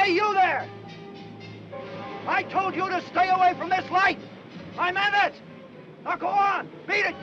Hey, you there! I told you to stay away from this light! I meant it! Now go on, beat it!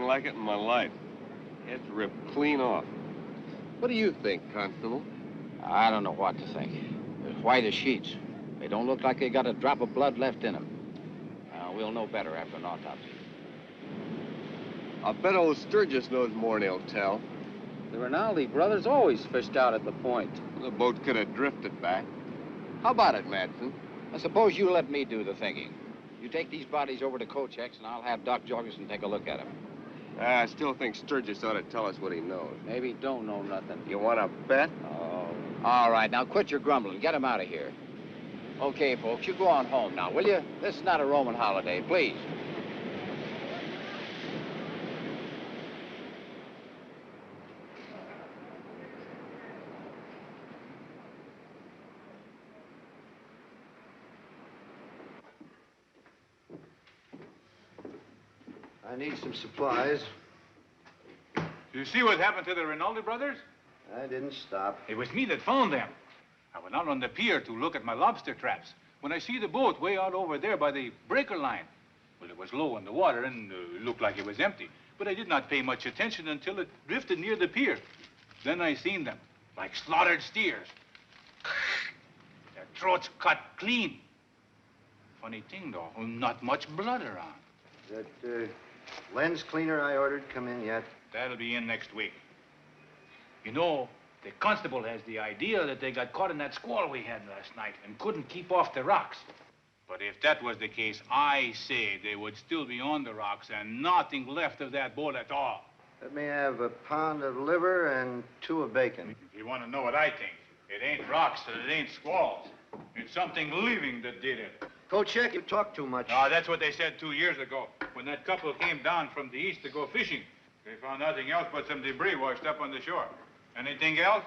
Like it in my life. Head's ripped clean off. What do you think, Constable? I don't know what to think. They're white as sheets. They don't look like they got a drop of blood left in them. We'll know better after an autopsy. I'll bet old Sturgis knows more than he'll tell. The Rinaldi brothers always fished out at the point. The boat could have drifted back. How about it, Madsen? I suppose you let me do the thinking. You take these bodies over to Kochek's, and I'll have Doc Jorgensen take a look at them. I still think Sturgis ought to tell us what he knows. Maybe he don't know nothing. You want to bet? Oh. All right, now quit your grumbling. Get him out of here. Okay, folks, you go on home now, will you? This is not a Roman holiday, please. I need some supplies. You see what happened to the Rinaldi brothers? I didn't stop. It was me that found them. I went out on the pier to look at my lobster traps. When I see the boat way out over there by the breaker line, well, it was low in the water and looked like it was empty. But I did not pay much attention until it drifted near the pier. Then I seen them, like slaughtered steers. Their throats cut clean. Funny thing, though, not much blood around. That lens cleaner I ordered come in yet? That'll be in next week. You know, the constable has the idea that they got caught in that squall we had last night and couldn't keep off the rocks. But if that was the case, I say they would still be on the rocks and nothing left of that boat at all. Let me have a pound of liver and 2 of bacon. If you want to know what I think, it ain't rocks and it ain't squalls. It's something living that did it. Kochek, you talk too much. Oh, that's what they said 2 years ago, when that couple came down from the east to go fishing. They found nothing else but some debris washed up on the shore. Anything else?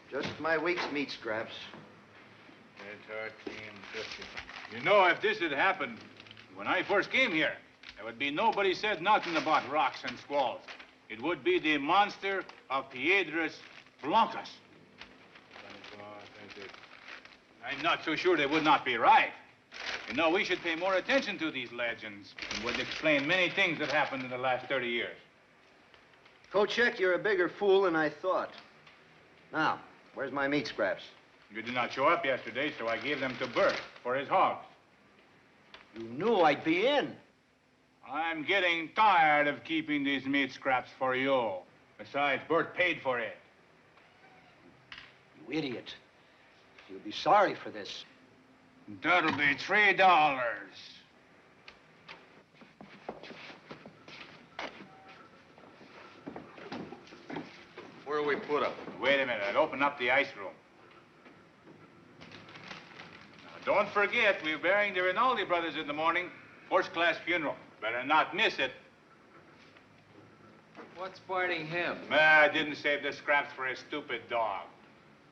Just my week's meat scraps. You know, if this had happened when I first came here, there would be nobody said nothing about rocks and squalls. It would be the Monster of Piedras Blancas. I'm not so sure they would not be right. You know, we should pay more attention to these legends. It would explain many things that happened in the last 30 years. Kochek, you're a bigger fool than I thought. Now, where's my meat scraps? You did not show up yesterday, so I gave them to Bert for his hogs. You knew I'd be in. I'm getting tired of keeping these meat scraps for you. Besides, Bert paid for it. You idiot. You'll be sorry for this. That'll be $3. Where'll we put them? Wait a minute, I'll open up the ice room. Now, don't forget, we're burying the Rinaldi brothers in the morning. First-class funeral. Better not miss it. What's biting him? I didn't save the scraps for his stupid dog.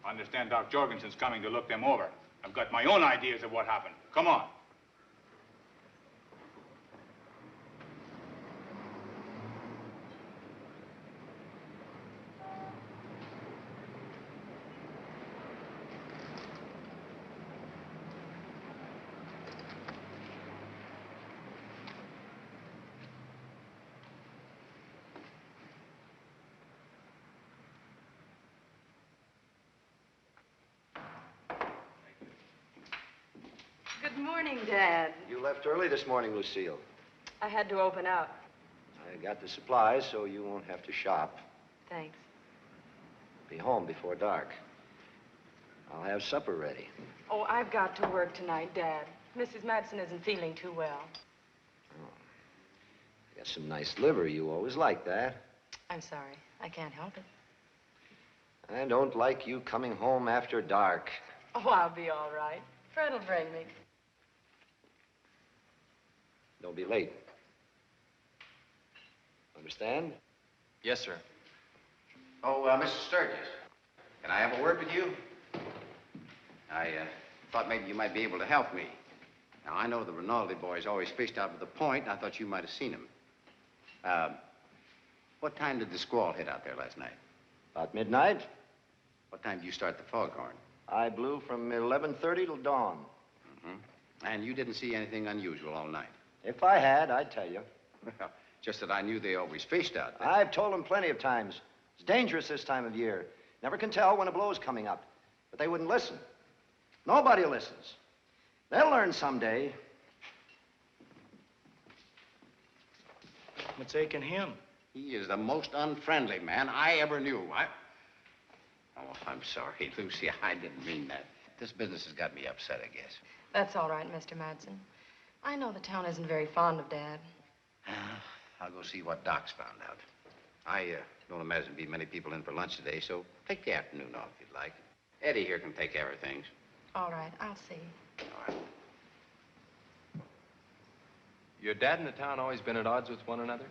I understand Doc Jorgensen's coming to look them over. I've got my own ideas of what happened. Come on. Morning, Dad. You left early this morning, Lucille. I had to open up. I got the supplies, so you won't have to shop. Thanks. Be home before dark. I'll have supper ready. Oh, I've got to work tonight, Dad. Mrs. Madsen isn't feeling too well. Oh. Got some nice liver. You always like that. I'm sorry. I can't help it. I don't like you coming home after dark. Oh, I'll be all right. Fred will bring me. Don't be late. Understand? Yes, sir. Oh, Mr. Sturgis, can I have a word with you? I thought maybe you might be able to help me. Now, I know the Rinaldi boys always fished out to the point, and I thought you might have seen them. What time did the squall hit out there last night? About midnight. What time did you start the foghorn? I blew from 11:30 till dawn. Mm-hmm. And you didn't see anything unusual all night? If I had, I'd tell you. Well, just that I knew they always fished out there. I've told them plenty of times. It's dangerous this time of year. Never can tell when a blow's coming up. But they wouldn't listen. Nobody listens. They'll learn someday. What's aching him? He is the most unfriendly man I ever knew. Oh, I'm sorry, Lucy. I didn't mean that. This business has got me upset, I guess. That's all right, Mr. Madsen. I know the town isn't very fond of Dad. I'll go see what Doc's found out. I don't imagine there'll be many people in for lunch today, so take the afternoon off if you'd like. Eddie here can take care of things. All right, I'll see. All right. Your dad and the town always been at odds with one another?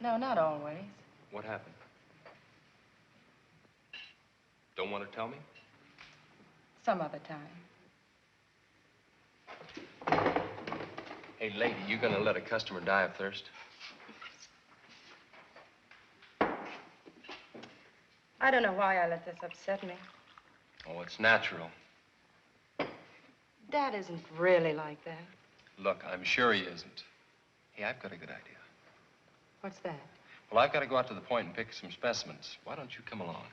No, not always. What happened? Don't want to tell me? Some other time. Hey, lady, you gonna let a customer die of thirst? I don't know why I let this upset me. Oh, it's natural. Dad isn't really like that. Look, I'm sure he isn't. Hey, I've got a good idea. What's that? Well, I've got to go out to the point and pick some specimens. Why don't you come along?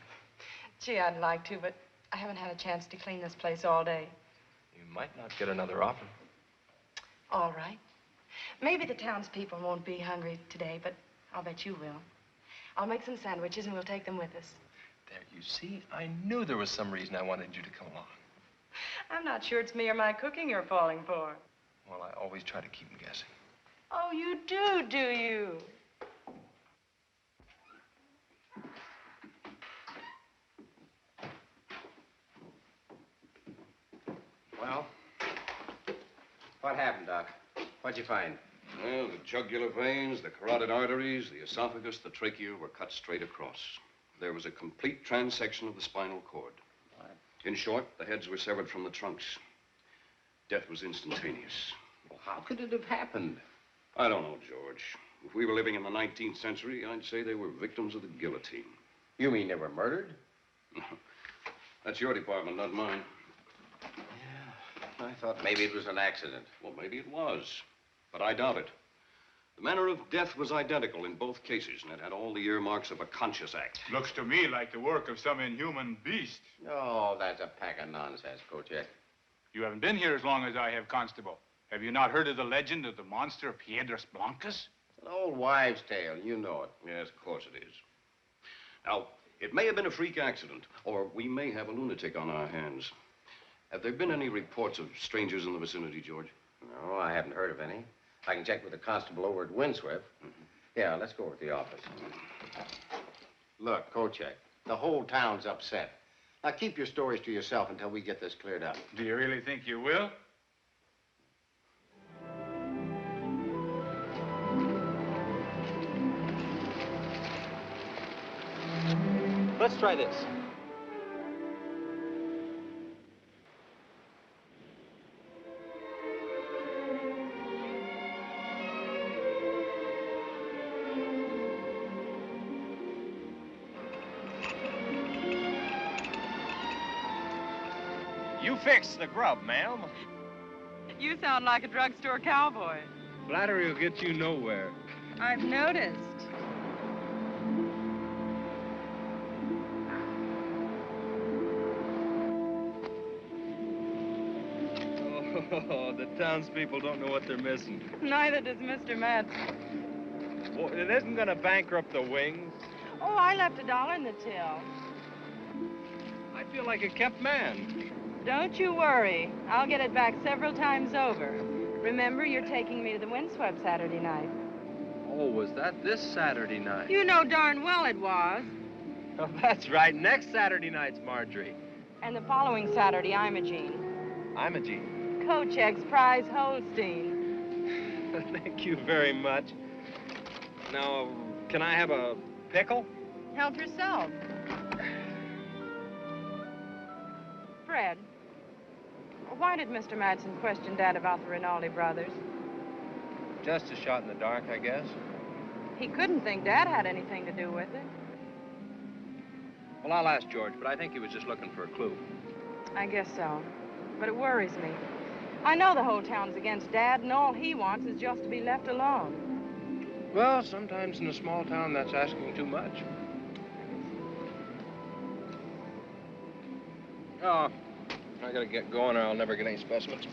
Gee, I'd like to, but I haven't had a chance to clean this place all day. You might not get another offer. All right. Maybe the townspeople won't be hungry today, but I'll bet you will. I'll make some sandwiches and we'll take them with us. There, you see, I knew there was some reason I wanted you to come along. I'm not sure it's me or my cooking you're falling for. Well, I always try to keep them guessing. Oh, you do you? Well, what happened, Doc? What'd you find? Well, the jugular veins, the carotid arteries, the esophagus, the trachea were cut straight across. There was a complete transection of the spinal cord. What? In short, the heads were severed from the trunks. Death was instantaneous. Well, how could it have happened? I don't know, George. If we were living in the 19th century, I'd say they were victims of the guillotine. You mean they were murdered? That's your department, not mine. Yeah, I thought maybe it was an accident. Well, maybe it was, but I doubt it. The manner of death was identical in both cases, and it had all the earmarks of a conscious act. Looks to me like the work of some inhuman beast. Oh, that's a pack of nonsense, Kochek. You haven't been here as long as I have, Constable. Have you not heard of the legend of the Monster of Piedras Blancas? An old wives' tale, you know it. Yes, of course it is. Now, it may have been a freak accident, or we may have a lunatic on our hands. Have there been any reports of strangers in the vicinity, George? No, I haven't heard of any. I can check with the constable over at Windswift. Yeah, let's go over to the office. Look, Kochek, the whole town's upset. Now, keep your stories to yourself until we get this cleared up. Do you really think you will? Let's try this. You fixed the grub, ma'am. You sound like a drugstore cowboy. Flattery will get you nowhere. I've noticed. Oh, the townspeople don't know what they're missing. Neither does Mr. Madsen. Well, it isn't going to bankrupt the Wings. Oh, I left $1 in the till. I feel like a kept man. Don't you worry. I'll get it back several times over. Remember, you're taking me to the windswept Saturday night. Oh, was that this Saturday night? You know darn well it was. Oh, that's right. Next Saturday night's Marjorie. And the following Saturday, Imogene. Imogene. Kochek's prize Holstein. Thank you very much. Now, can I have a pickle? Help yourself. Fred, why did Mr. Madsen question Dad about the Rinaldi brothers? Just a shot in the dark, I guess. He couldn't think Dad had anything to do with it. Well, I'll ask George, but I think he was just looking for a clue. I guess so. But it worries me. I know the whole town's against Dad, and all he wants is just to be left alone. Well, sometimes in a small town, that's asking too much. Oh, I gotta get going or I'll never get any specimens.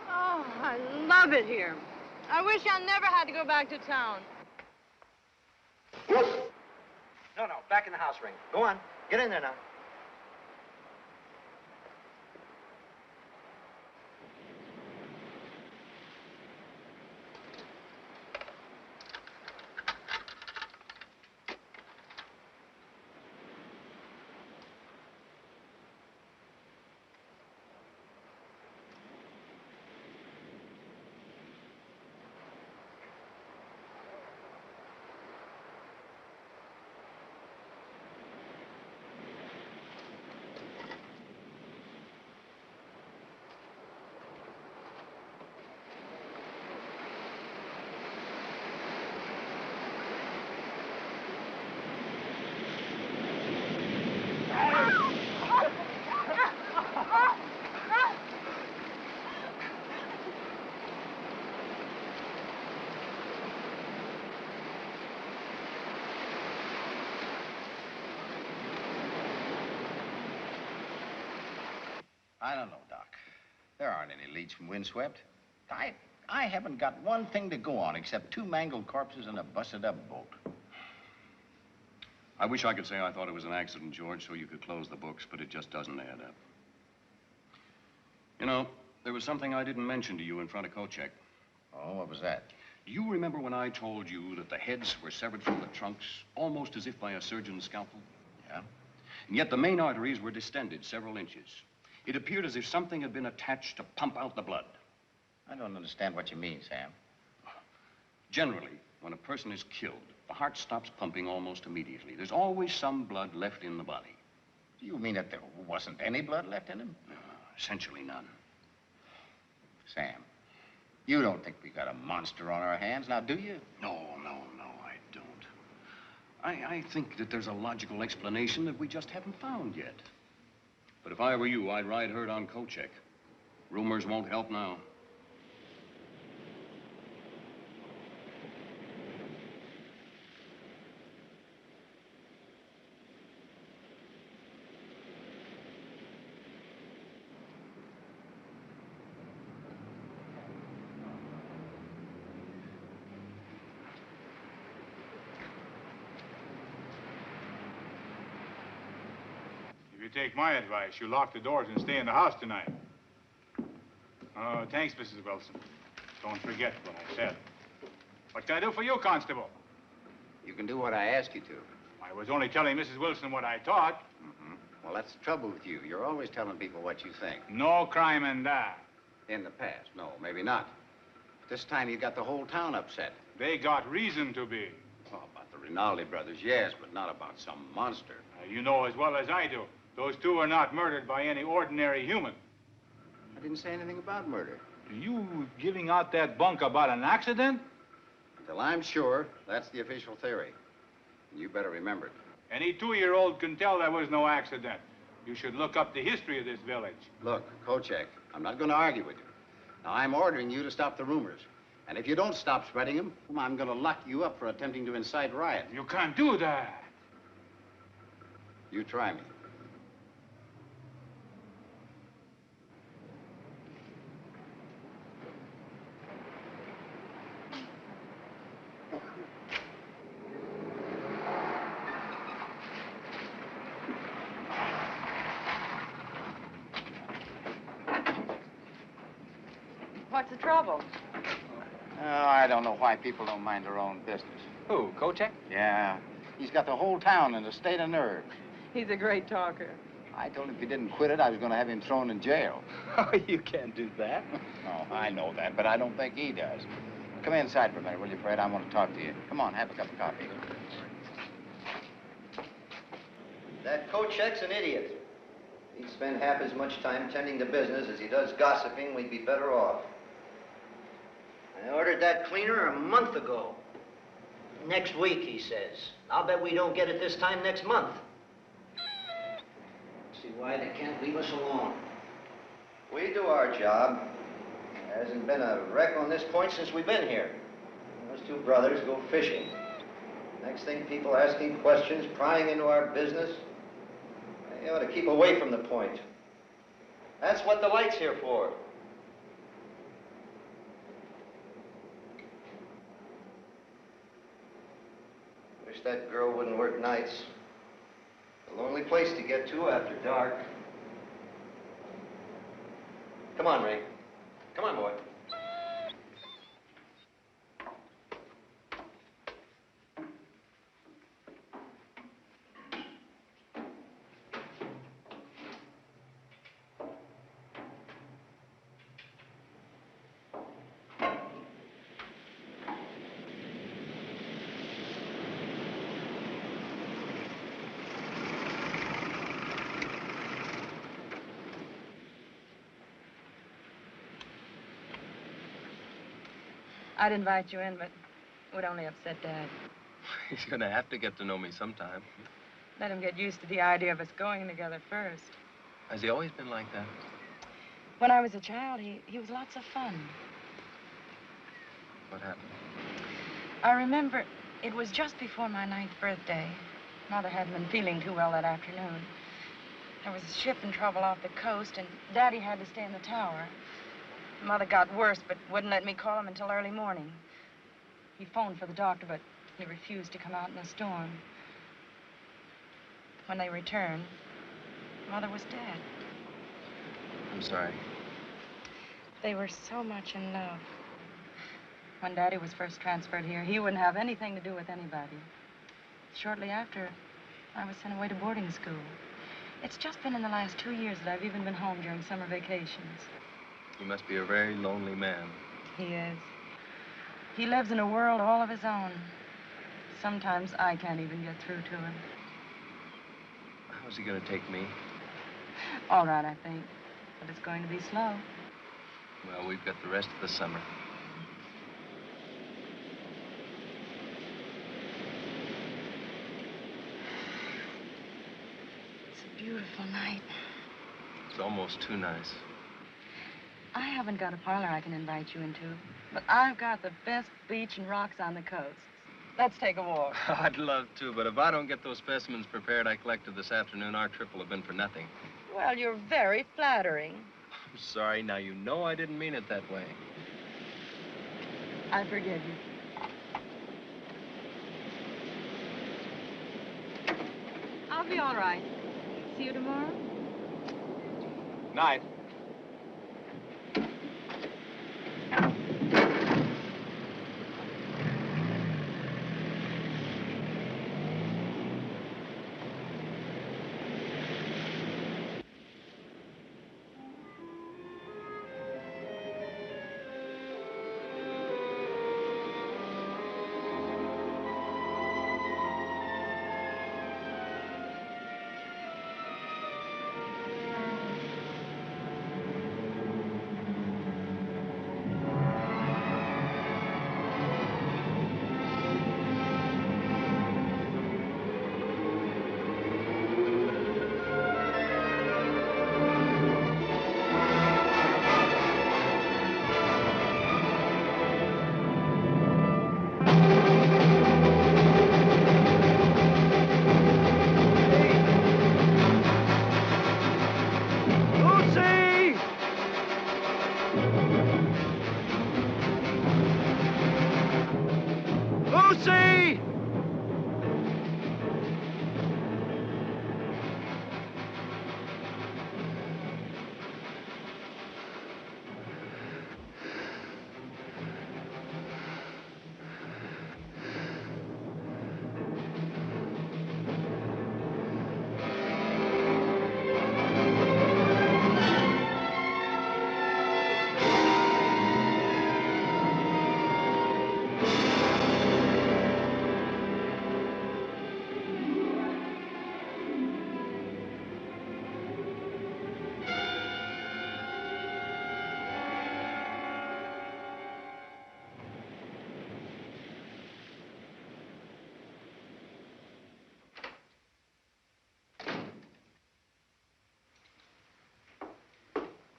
Oh, I love it here. I wish I never had to go back to town. No, back in the house ring. Go on. Get in there now. I don't know, Doc. There aren't any leads from windswept. I haven't got one thing to go on except 2 mangled corpses and a busted-up boat. I wish I could say I thought it was an accident, George, so you could close the books, but it just doesn't add up. You know, there was something I didn't mention to you in front of Kochek. Oh, what was that? Do you remember when I told you that the heads were severed from the trunks, almost as if by a surgeon's scalpel? Yeah? And yet the main arteries were distended several inches. It appeared as if something had been attached to pump out the blood. I don't understand what you mean, Sam. Generally, when a person is killed, the heart stops pumping almost immediately. There's always some blood left in the body. Do you mean that there wasn't any blood left in him? Essentially none. Sam, you don't think we got a monster on our hands, now do you? No, I don't. I think that there's a logical explanation that we just haven't found yet. But if I were you, I'd ride herd on Kochek. Rumors won't help now. If you take my advice, you lock the doors and stay in the house tonight. Oh, thanks, Mrs. Wilson. Don't forget what I said. What can I do for you, Constable? You can do what I ask you to. I was only telling Mrs. Wilson what I thought. Mm-hmm. Well, that's the trouble with you. You're always telling people what you think. No crime in that. In the past, no, maybe not. This time you got the whole town upset. They got reason to be. Oh, about the Rinaldi brothers, yes, but not about some monster. You know as well as I do. Those two are not murdered by any ordinary human. I didn't say anything about murder. You giving out that bunk about an accident? Until I'm sure, that's the official theory. And you better remember it. Any 2-year-old can tell there was no accident. You should look up the history of this village. Look, Kochek, I'm not going to argue with you. Now, I'm ordering you to stop the rumors. And if you don't stop spreading them, I'm going to lock you up for attempting to incite riot. You can't do that. You try me. What's the trouble? Oh, I don't know why people don't mind their own business. Who, Kochek? Yeah, he's got the whole town in a state of nerve. He's a great talker. I told him if he didn't quit it, I was going to have him thrown in jail. Oh, you can't do that. Oh, I know that, but I don't think he does. Come inside for a minute, will you, Fred? I want to talk to you. Come on, have a cup of coffee. That Kochek's an idiot. If he'd spend half as much time tending to business as he does gossiping, we'd be better off. I ordered that cleaner a month ago. Next week, he says. I'll bet we don't get it this time next month. See why they can't leave us alone. We do our job. There hasn't been a wreck on this point since we've been here. Those two brothers go fishing. Next thing, people asking questions, prying into our business. They ought to keep away from the point. That's what the light's here for. Wish that girl wouldn't work nights. A lonely place to get to after dark. Come on, Ray. Come on, boy. I'd invite you in, but it would only upset Dad. He's gonna have to get to know me sometime. Let him get used to the idea of us going together first. Has he always been like that? When I was a child, he was lots of fun. What happened? I remember it was just before my 9th birthday. Mother hadn't been feeling too well that afternoon. There was a ship in trouble off the coast, and Daddy had to stay in the tower. Mother got worse, but wouldn't let me call him until early morning. He phoned for the doctor, but he refused to come out in the storm. When they returned, Mother was dead. I'm sorry. They were so much in love. When Daddy was first transferred here, he wouldn't have anything to do with anybody. Shortly after, I was sent away to boarding school. It's just been in the last 2 years that I've even been home during summer vacations. He must be a very lonely man. He is. He lives in a world all of his own. Sometimes I can't even get through to him. How's he gonna take me? All right, I think. But it's going to be slow. Well, we've got the rest of the summer. It's a beautiful night. It's almost too nice. I haven't got a parlor I can invite you into, but I've got the best beach and rocks on the coast. Let's take a walk. I'd love to, but if I don't get those specimens prepared I collected this afternoon, our trip will have been for nothing. Well, you're very flattering. I'm sorry. Now, you know I didn't mean it that way. I forgive you. I'll be all right. See you tomorrow? Night.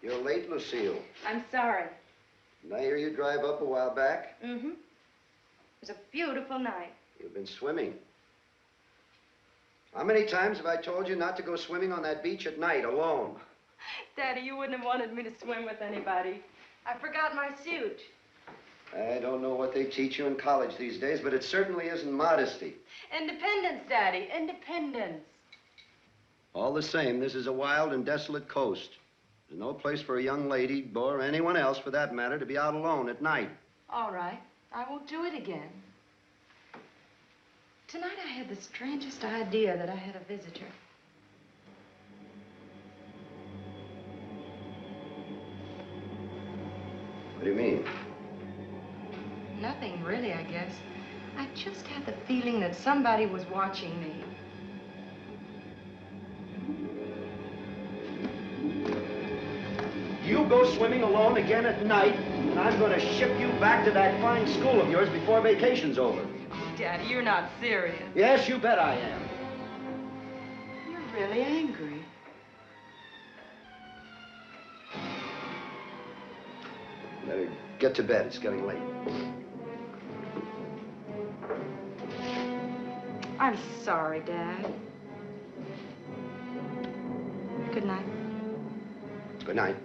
You're late, Lucille. I'm sorry. Did I hear you drive up a while back? Mm-hmm. It was a beautiful night. You've been swimming. How many times have I told you not to go swimming on that beach at night alone? Daddy, you wouldn't have wanted me to swim with anybody. I forgot my suit. I don't know what they teach you in college these days, but it certainly isn't modesty. Independence, Daddy, independence. All the same, this is a wild and desolate coast. There's no place for a young lady, or anyone else for that matter, to be out alone at night. All right, I won't do it again. Tonight I had the strangest idea that I had a visitor. What do you mean? Nothing really, I guess. I just had the feeling that somebody was watching me. You go swimming alone again at night, and I'm going to ship you back to that fine school of yours before vacation's over. Oh, Daddy, you're not serious. Yes, you bet I am. You're really angry. Better get to bed. It's getting late. I'm sorry, Dad. Good night. Good night.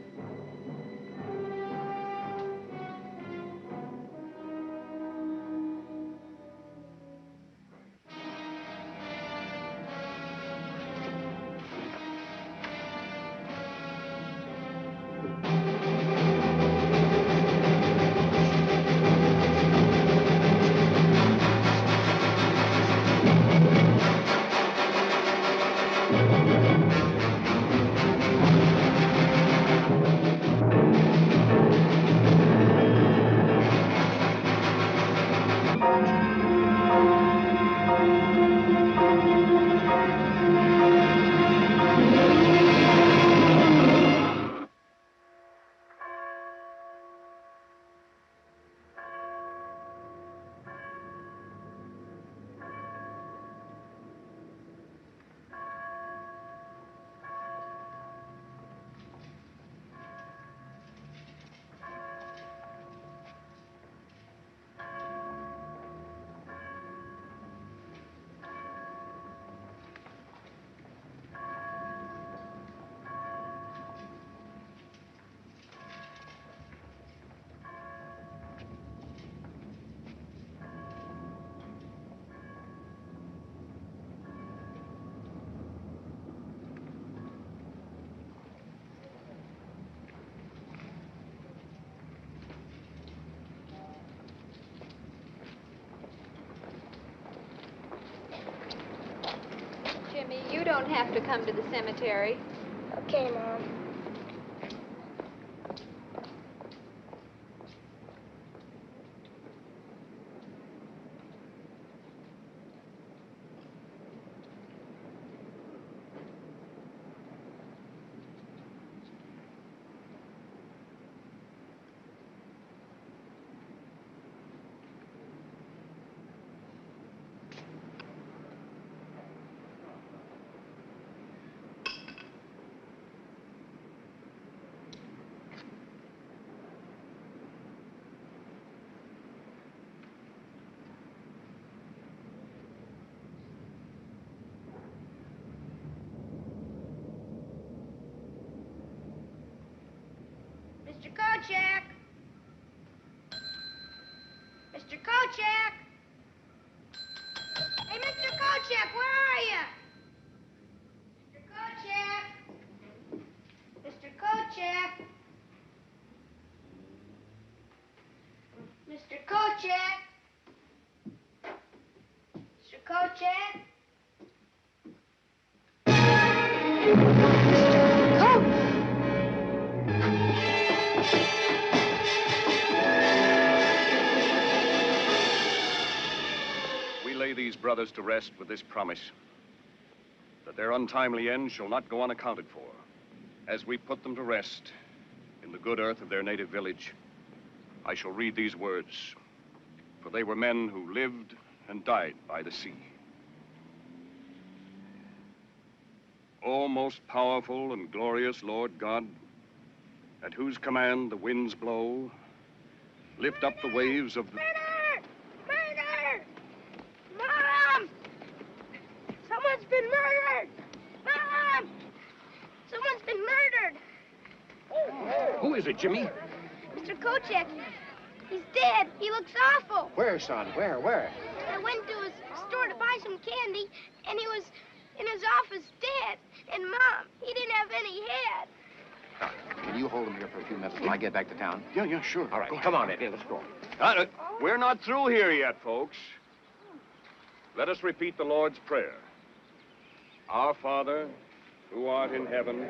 Jimmy, you don't have to come to the cemetery. Okay, Mom. Mr. Kochek! Mr. Kochek! Hey, Mr. Kochek, where are you? Mr. Kochek! Mr. Kochek! Mr. Kochek! Mr. Kochek! These brothers to rest with this promise that their untimely end shall not go unaccounted for, as we put them to rest in the good earth of their native village. I shall read these words, for they were men who lived and died by the sea. O most powerful and glorious Lord God, at whose command the winds blow, lift up the waves of the... Murder! Murder! Mom! Someone's been murdered! Mom! Someone's been murdered! Who is it, Jimmy? Mr. Kochek. He's dead. He looks awful. Where, son? Where? I went to his store to buy some candy, and he was in his office dead. And Mom, he didn't have any head. Can you hold him here for a few minutes till I get back to town? Yeah, sure. All right, come on, Eddie, let's go. We're not through here yet, folks. Let us repeat the Lord's Prayer. Our Father, who art in heaven...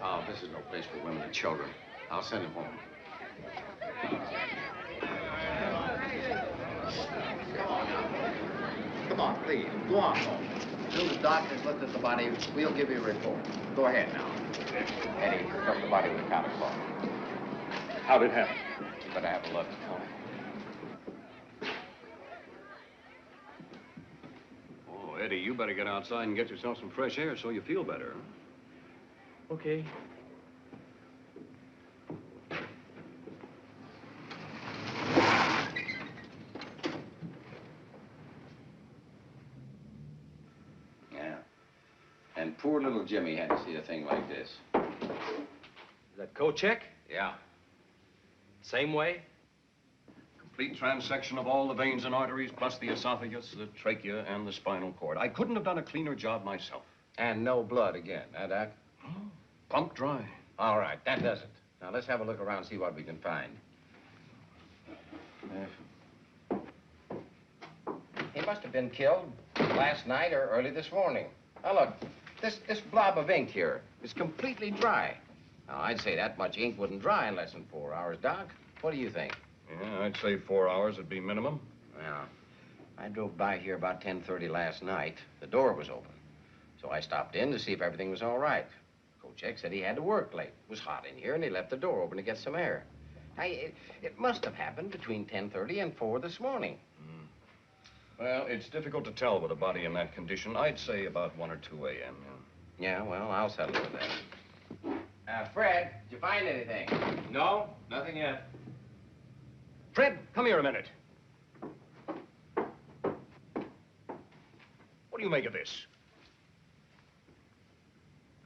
Oh, this is no place for women and children. I'll send him home. Come on, please. Go on home. As soon as the doctor's looked at the body, we'll give you a report. Go ahead now. Eddie, pick up the body with counter cloth. How'd it happen? You better have a look. Oh, Eddie, you better get outside and get yourself some fresh air so you feel better. Okay. Yeah. And poor little Jimmy had to see a thing like this. Is that Kochek? Yeah. Same way? Complete transection of all the veins and arteries, plus the esophagus, the trachea, and the spinal cord. I couldn't have done a cleaner job myself. And no blood again, huh, Doc? Pumped dry. All right, that does it. Now, let's have a look around and see what we can find. He must have been killed last night or early this morning. Now, look, this blob of ink here is completely dry. Now, I'd say that much ink wouldn't dry in less than 4 hours, Doc. What do you think? Yeah, I'd say 4 hours would be minimum. Well, I drove by here about 10:30 last night. The door was open. So I stopped in to see if everything was all right. Kochek said he had to work late. It was hot in here, and he left the door open to get some air. It must have happened between 10:30 and 4 this morning. Well, it's difficult to tell with a body in that condition. I'd say about 1 or 2 a.m. Yeah, well, I'll settle with that. Fred, did you find anything? No, nothing yet. Fred, come here a minute. What do you make of this?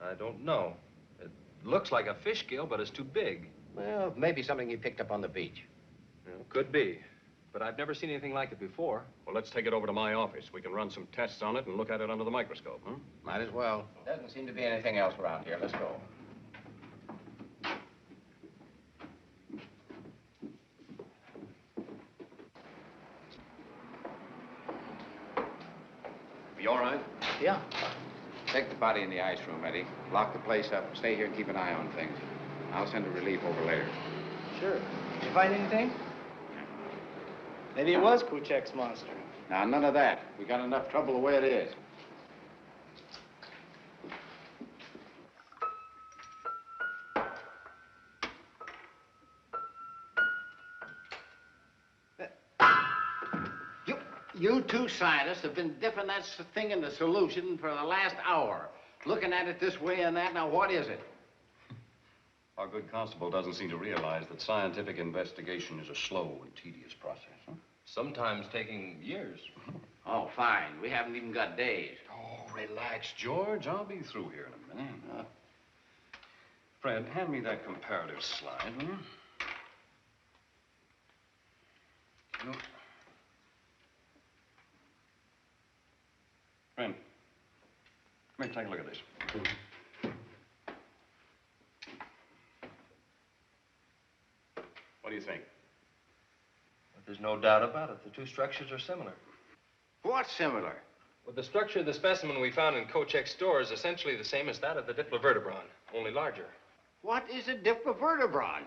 I don't know. It looks like a fish gill, but it's too big. Well, maybe something he picked up on the beach. Well, could be. But I've never seen anything like it before. Well, let's take it over to my office. We can run some tests on it and look at it under the microscope, huh? Might as well. Doesn't seem to be anything else around here. Let's go. You all right? Yeah. Take the body in the ice room, Eddie. Lock the place up. Stay here and keep an eye on things. I'll send a relief over later. Sure. Did you find anything? Maybe it was Kochek's monster. Now, none of that. We got enough trouble the way it is. You two scientists have been dipping that thing in the solution for the last hour. Looking at it this way and that. Now, what is it? Our good constable doesn't seem to realize that scientific investigation is a slow and tedious process, huh? Sometimes taking years. Oh, fine. We haven't even got days. Oh, relax, George. I'll be through here in a minute. Fred, hand me that comparative slide, will you? No. Fred, come here, take a look at this. What do you think? But there's no doubt about it. The two structures are similar. What's similar? Well, the structure of the specimen we found in Kochek's store is essentially the same as that of the diplovertebron, only larger. What is a diplovertebron?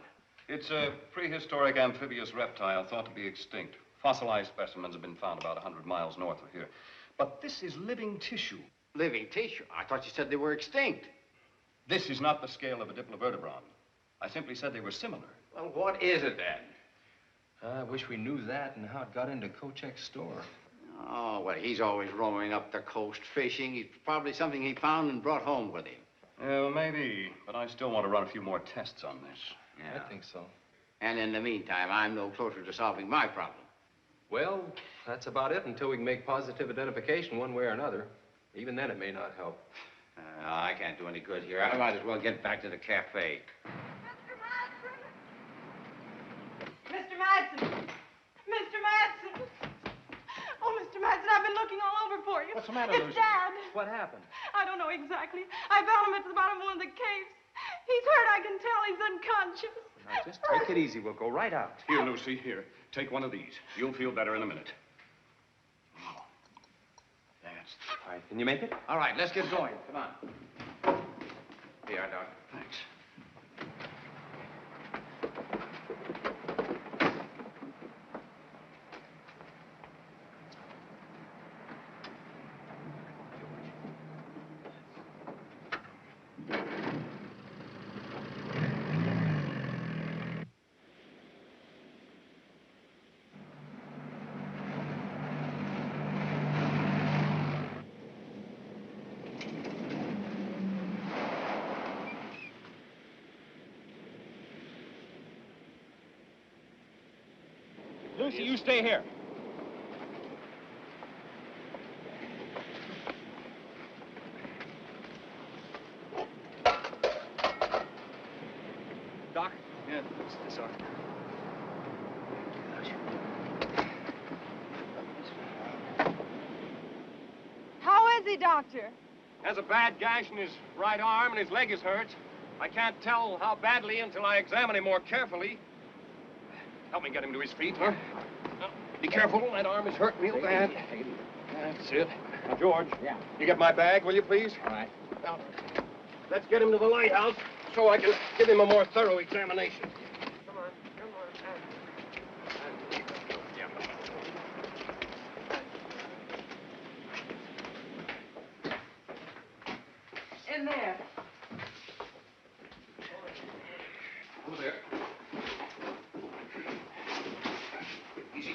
It's a prehistoric amphibious reptile thought to be extinct. Fossilized specimens have been found about 100 miles north of here. But this is living tissue. Living tissue? I thought you said they were extinct. This is not the scale of a diplovertebron. I simply said they were similar. Well, what is it then? I wish we knew that and how it got into Kochek's store. Oh, well, he's always roaming up the coast fishing. It's probably something he found and brought home with him. Well, maybe, but I still want to run a few more tests on this. Yeah. I think so. And in the meantime, I'm no closer to solving my problem. Well, that's about it until we can make positive identification one way or another. Even then, it may not help. I can't do any good here. I might as well get back to the cafe. Mr. Madsen! Mr. Madsen! Oh, Mr. Madsen, I've been looking all over for you. What's the matter, It's Lucy? Dad. What happened? I don't know exactly. I found him at the bottom of one of the caves. He's hurt, I can tell. He's unconscious. Now, just take it easy. We'll go right out. Here, Lucy, here. Take one of these. You'll feel better in a minute. Oh, that's... All right, can you make it? All right, let's get going. Come on. Here, Doc. Thanks. Lucy, you stay here. Doc? Yeah, it's this arm. How is he, Doctor? Has a bad gash in his right arm and his leg is hurt. I can't tell how badly until I examine him more carefully. Help me get him to his feet, huh? Now, be careful, that arm is hurt real bad. That's it. Now, George. Yeah. You get my bag, will you, please? All right. Now, let's get him to the lighthouse so I can give him a more thorough examination. Come on, come on. In there. Over there. Easy.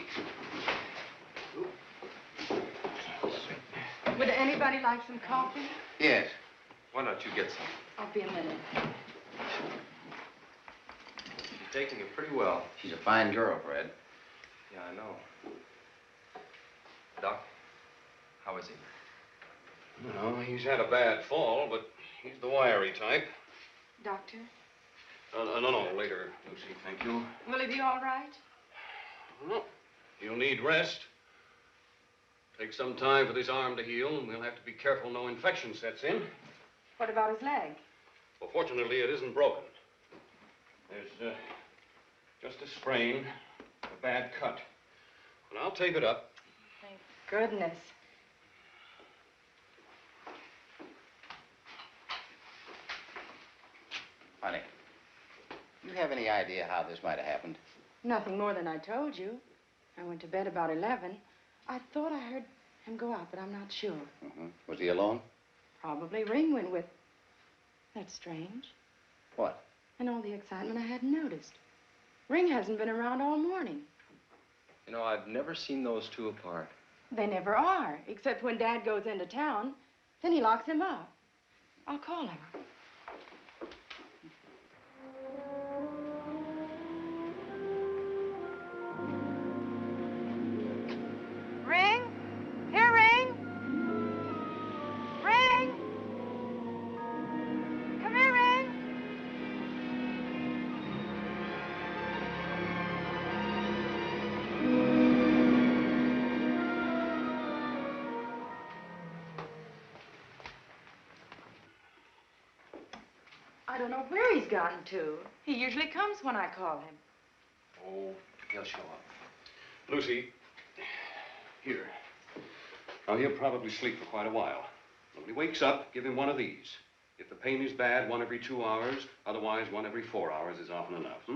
Would anybody like some coffee? Yes. Why don't you get some? I'll be a minute. She's taking it pretty well. She's a fine girl, Fred. Yeah, I know. Doc, how is he? No, he's had a bad fall, but he's the wiry type. Doctor? No, later, Lucy, thank you. Will he be all right? Well, he'll need rest. Take some time for this arm to heal, and we'll have to be careful no infection sets in. What about his leg? Well, fortunately, it isn't broken. There's just a sprain, a bad cut. But I'll tape it up. Thank goodness. Honey, you have any idea how this might have happened? Nothing more than I told you. I went to bed about 11. I thought I heard him go out, but I'm not sure. Mm-hmm. Was he alone? Probably Ring went with. That's strange. What? And all the excitement I hadn't noticed. Ring hasn't been around all morning. You know, I've never seen those two apart. They never are, except when Dad goes into town. Then he locks him up. I'll call him. Ring? Here, Ring? Ring? Come here, Ring. I don't know where he's gotten to. He usually comes when I call him. Oh, he'll show up. Lucy, here. Now, he'll probably sleep for quite a while. When he wakes up, give him one of these. If the pain is bad, 1 every 2 hours. Otherwise, 1 every 4 hours is often enough,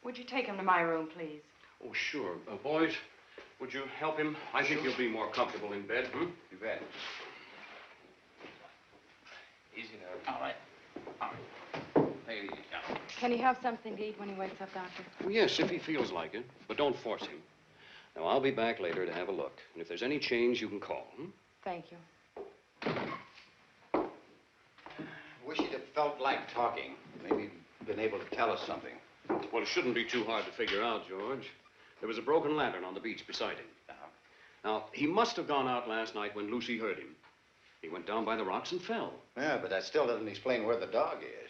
Would you take him to my room, please? Oh, sure. Boys, would you help him? I think he'll be more comfortable in bed, You bet. Easy now. All right. All right. Take it easy now. Can he have something to eat when he wakes up, Doctor? Well, yes, if he feels like it, but don't force him. Now, I'll be back later to have a look. And if there's any change, you can call. Thank you. Wish you'd have felt like talking. Maybe been able to tell us something. Well, it shouldn't be too hard to figure out, George. There was a broken lantern on the beach beside him. Now, he must have gone out last night when Lucy heard him. He went down by the rocks and fell. Yeah, but that still doesn't explain where the dog is.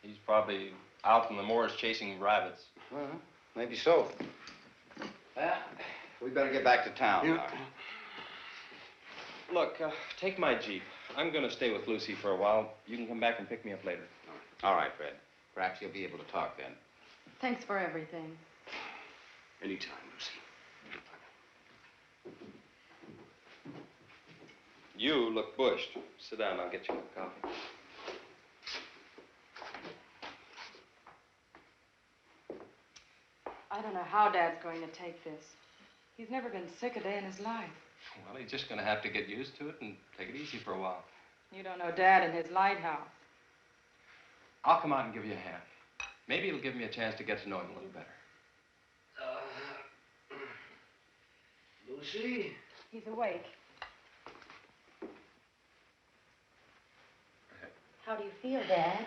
He's probably out in the moors chasing rabbits. Well, maybe so. Well, we better get back to town. Yeah. Look, take my Jeep. I'm going to stay with Lucy for a while. You can come back and pick me up later. All right, Fred. Perhaps you'll be able to talk then. Thanks for everything. Anytime, Lucy. You look bushed. Sit down, I'll get you a coffee. I don't know how Dad's going to take this. He's never been sick a day in his life. Well, he's just going to have to get used to it and take it easy for a while. You don't know Dad and his lighthouse. I'll come out and give you a hand. Maybe it'll give me a chance to get to know him a little better. Lucy? He's awake. How do you feel, Dad?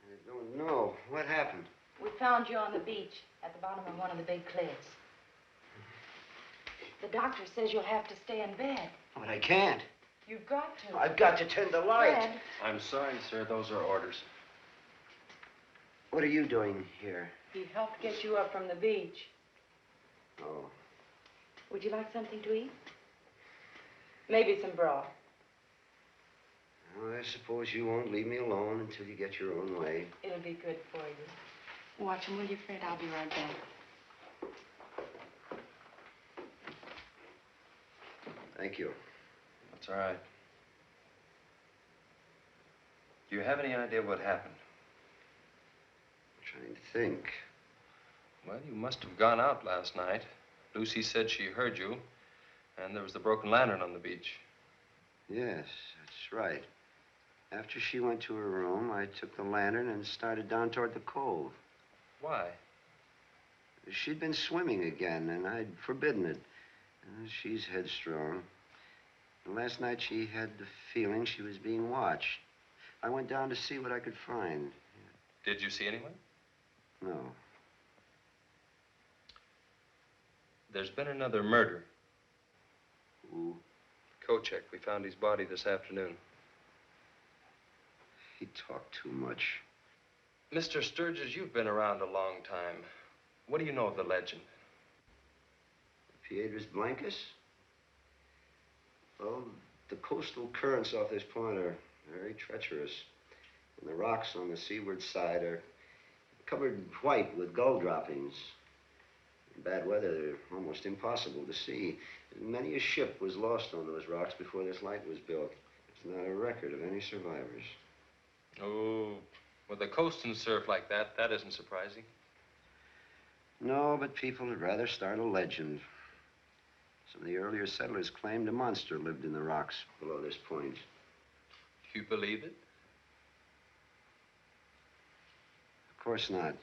I don't know. What happened? We found you on the beach at the bottom of one of the big cliffs. The doctor says you'll have to stay in bed. But I can't. You've got to. I've got to tend the light. Fred. I'm sorry, sir. Those are orders. What are you doing here? He helped get you up from the beach. Oh. Would you like something to eat? Maybe some broth. Well, I suppose you won't leave me alone until you get your own way. It'll be good for you. Watch him, will you, Fred? I'll be right back. Thank you. That's all right. Do you have any idea what happened? I'm trying to think. Well, you must have gone out last night. Lucy said she heard you, and there was the broken lantern on the beach. Yes, that's right. After she went to her room, I took the lantern and started down toward the cove. Why? She'd been swimming again, and I'd forbidden it. She's headstrong. And last night she had the feeling she was being watched. I went down to see what I could find. Did you see anyone? No. There's been another murder. Who? Kochek. We found his body this afternoon. He talked too much. Mr. Sturgis, you've been around a long time. What do you know of the legend? Piedras Blancas? Well, the coastal currents off this point are very treacherous. And the rocks on the seaward side are covered white with gull droppings. In bad weather, they're almost impossible to see. Many a ship was lost on those rocks before this light was built. There's not a record of any survivors. Oh, with the coast and surf like that, that isn't surprising. No, but people would rather start a legend. Some of the earlier settlers claimed a monster lived in the rocks below this point. Do you believe it? Of course not.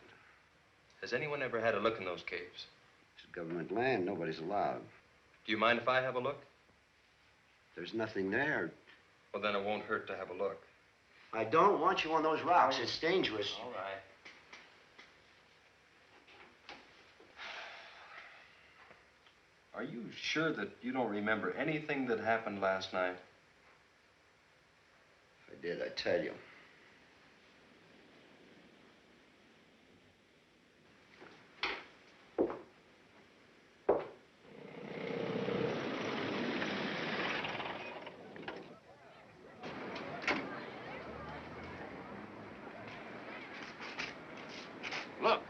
Has anyone ever had a look in those caves? It's government land. Nobody's allowed. Do you mind if I have a look? There's nothing there. Well, then it won't hurt to have a look. I don't want you on those rocks. It's dangerous. All right. Are you sure that you don't remember anything that happened last night? If I did, I'd tell you. Look.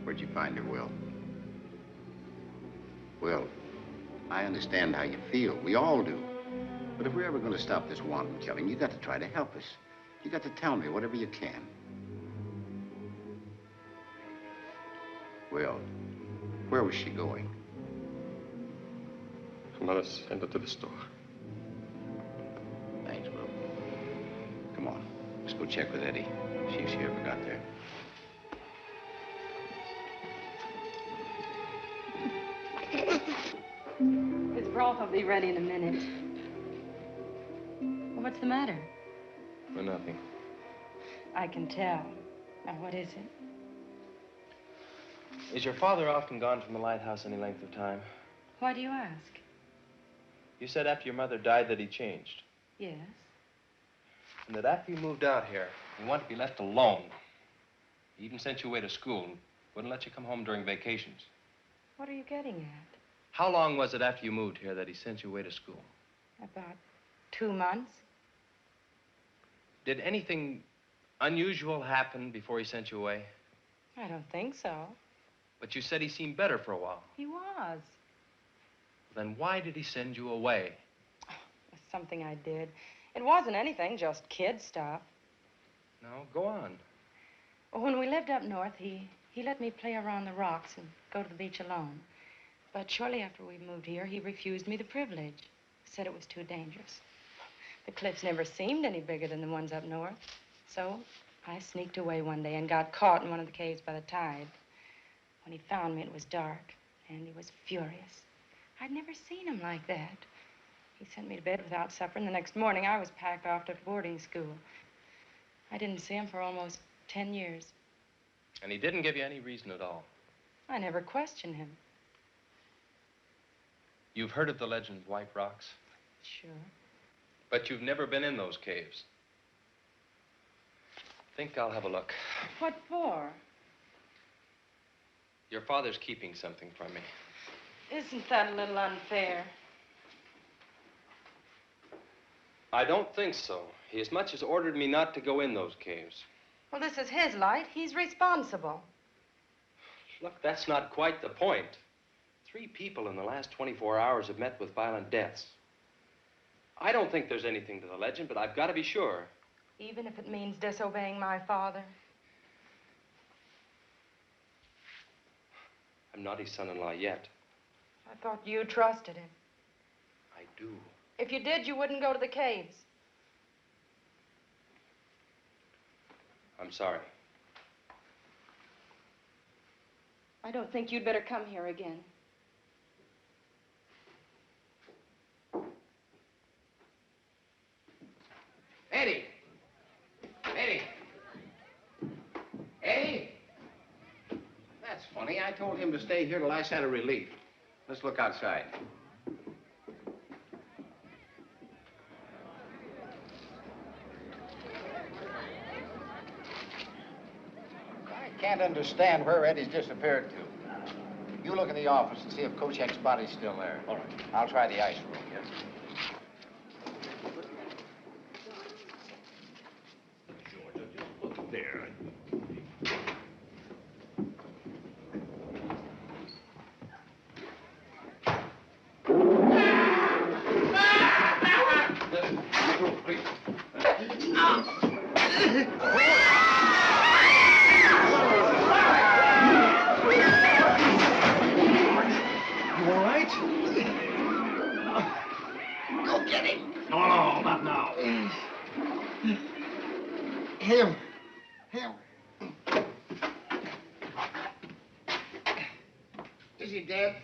Where'd you find her, Will? Will, I understand how you feel. We all do. But if we're ever going to stop this wanton killing, you got to try to help us. You got to tell me whatever you can. Will, where was she going? Her mother sent her to the store. Thanks, Will. Come on, let's go check with Eddie. See if she ever got there. His broth will be ready in a minute. Well, what's the matter? Well, nothing. I can tell. Now, what is it? Is your father often gone from the lighthouse any length of time? Why do you ask? You said after your mother died that he changed. Yes. And that after you moved out here, you wanted to be left alone. He even sent you away to school and wouldn't let you come home during vacations. What are you getting at? How long was it after you moved here that he sent you away to school? About 2 months. Did anything unusual happen before he sent you away? I don't think so. But you said he seemed better for a while. He was. Then why did he send you away? It's something I did. It wasn't anything, just kid stuff. No, go on. Well, when we lived up north, he let me play around the rocks and go to the beach alone. But shortly after we moved here, he refused me the privilege. Said it was too dangerous. The cliffs never seemed any bigger than the ones up north. So I sneaked away one day and got caught in one of the caves by the tide. When he found me, it was dark, and he was furious. I'd never seen him like that. He sent me to bed without supper, and the next morning I was packed off to boarding school. I didn't see him for almost 10 years. And he didn't give you any reason at all? I never questioned him. You've heard of the legend of White Rocks? Sure. But you've never been in those caves. Think I'll have a look. What for? Your father's keeping something from me. Isn't that a little unfair? I don't think so. He as much as ordered me not to go in those caves. Well, this is his light. He's responsible. Look, that's not quite the point. 3 people in the last 24 hours have met with violent deaths. I don't think there's anything to the legend, but I've got to be sure. Even if it means disobeying my father? I'm not his son-in-law yet. I thought you trusted him. I do. If you did, you wouldn't go to the caves. I'm sorry. I don't think you'd better come here again. Eddie! Eddie! Eddie! That's funny. I told him to stay here till I sent a relief. Let's look outside. I can't understand where Eddie's disappeared to. You look in the office and see if Kochek's body's still there. All right. I'll try the ice room, yes? There. You all right? Go get him. No, not now. Him. Is he dead?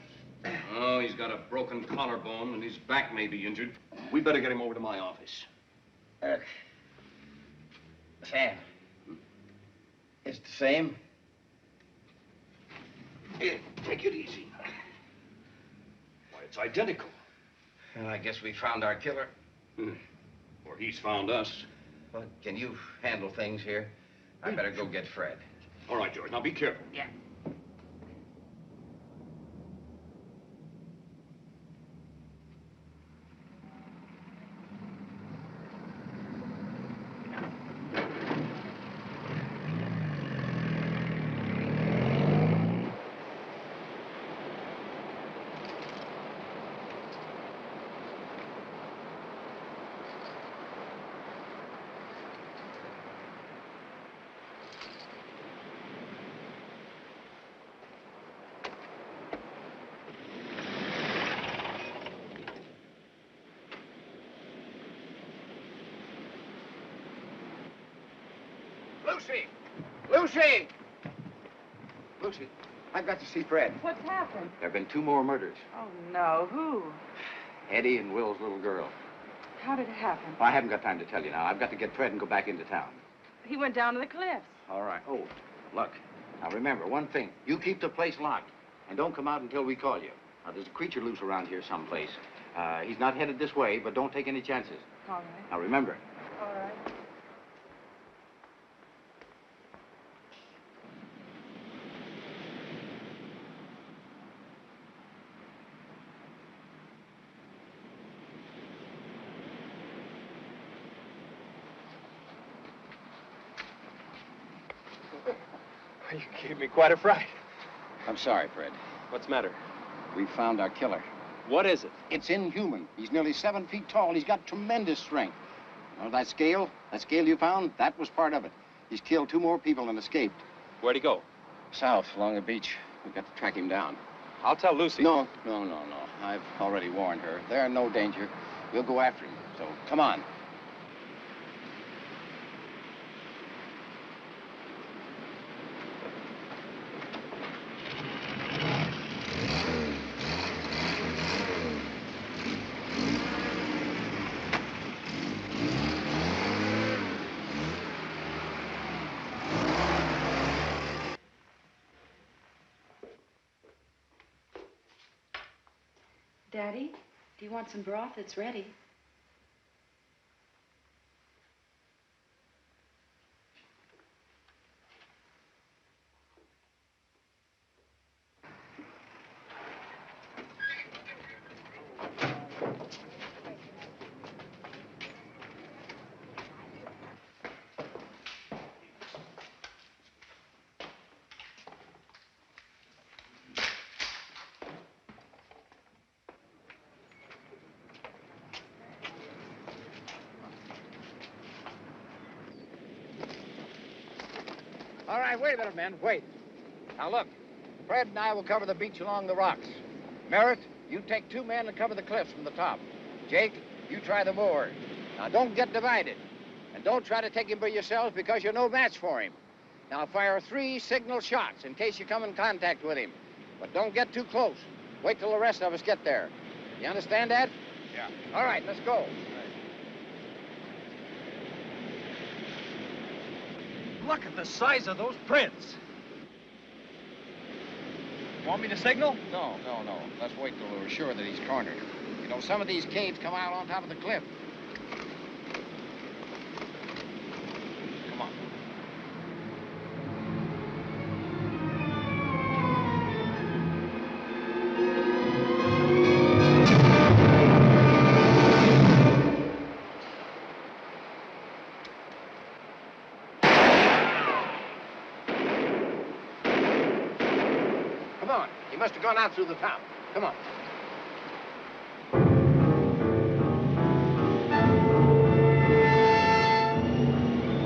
Oh, he's got a broken collarbone and his back may be injured. We better get him over to my office. Sam. It's the same? Here, take it easy. Why, it's identical. Well, I guess we found our killer. Or he's found us. Well, can you handle things here? I better go get Fred. All right, George. Now be careful. Yeah. Lucy! Lucy! Lucy, I've got to see Fred. What's happened? There have been 2 more murders. Oh, no. Who? Eddie and Will's little girl. How did it happen? Well, I haven't got time to tell you now. I've got to get Fred and go back into town. He went down to the cliffs. All right. Oh, look. Now, remember, one thing. You keep the place locked, and don't come out until we call you. Now, there's a creature loose around here someplace. He's not headed this way, but don't take any chances. All right. Now, remember. All right. You gave me quite a fright. I'm sorry, Fred. What's the matter? We found our killer. What is it? It's inhuman. He's nearly 7 feet tall. He's got tremendous strength. You know, that scale you found, that was part of it. He's killed 2 more people and escaped. Where'd he go? South, along the beach. We've got to track him down. I'll tell Lucy. No. I've already warned her. They're in no danger. We'll go after him. So, come on. Daddy, do you want some broth? It's ready. All right, wait a minute, men. Wait. Now, look. Fred and I will cover the beach along the rocks. Merritt, you take 2 men and cover the cliffs from the top. Jake, you try the moor. Now, don't get divided. And don't try to take him by yourselves because you're no match for him. Now, fire 3 signal shots in case you come in contact with him. But don't get too close. Wait till the rest of us get there. You understand that? Yeah. All right, let's go. Look at the size of those prints. Want me to signal? No. Let's wait till we're sure that he's cornered. You know, some of these caves come out on top of the cliff. Come on. He must have gone out through the top. Come on.